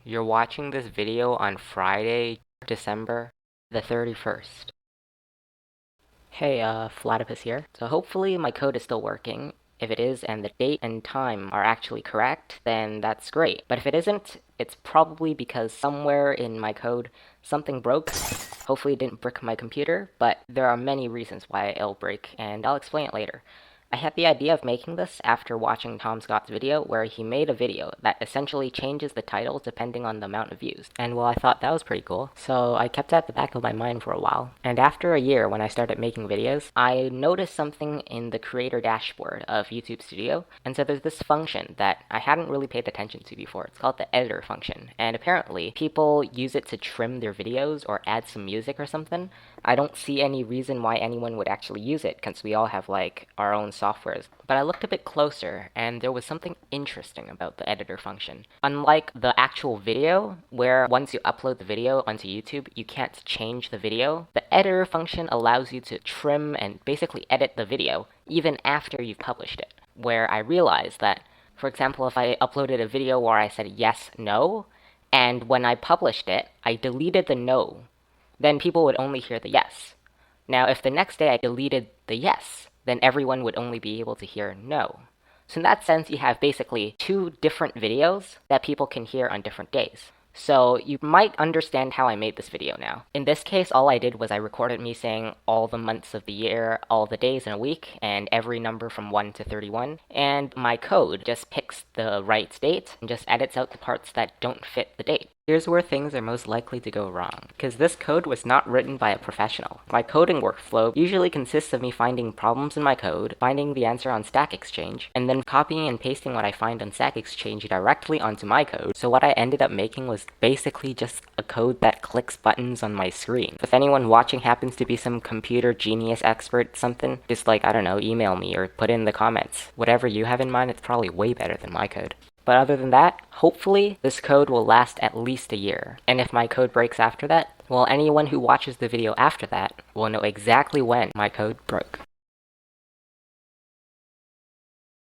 You're watching this video on Friday, December the 31st. Hey, Platypus here. So hopefully my code is still working. If it is and the date and time are actually correct, then that's great. But if it isn't, it's probably because somewhere in my code something broke. Hopefully it didn't brick my computer, but there are many reasons why it'll break, and I'll explain it later. I had the idea of making this after watching Tom Scott's video where he made a video that essentially changes the title depending on the amount of views. And well, I thought that was pretty cool, so I kept it at the back of my mind for a while. And after a year when I started making videos, I noticed something in the creator dashboard of YouTube Studio. And so there's this function that I hadn't really paid attention to before. It's called the editor function. And apparently people use it to trim their videos or add some music or something. I don't see any reason why anyone would actually use it, since we all have like our own softwares. But I looked a bit closer, and there was something interesting about the editor function. Unlike the actual video, where once you upload the video onto YouTube, you can't change the video, the editor function allows you to trim and basically edit the video even after you've published it. Where I realized that, for example, if I uploaded a video where I said yes, no, and when I published it, I deleted the no, then people would only hear the yes. Now, if the next day I deleted the yes, then everyone would only be able to hear no. So in that sense, you have basically two different videos that people can hear on different days. So you might understand how I made this video now. In this case, all I did was I recorded me saying all the months of the year, all the days in a week, and every number from 1 to 31. And my code just picks the right date and just edits out the parts that don't fit the date. Here's where things are most likely to go wrong, because this code was not written by a professional. My coding workflow usually consists of me finding problems in my code, finding the answer on Stack Exchange, and then copying and pasting what I find on Stack Exchange directly onto my code. So what I ended up making was basically just a code that clicks buttons on my screen. If anyone watching happens to be some computer genius expert something, just like, I don't know, email me or put in the comments. Whatever you have in mind, it's probably way better than my code. But other than that, hopefully this code will last at least a year. And if my code breaks after that, well, anyone who watches the video after that will know exactly when my code broke.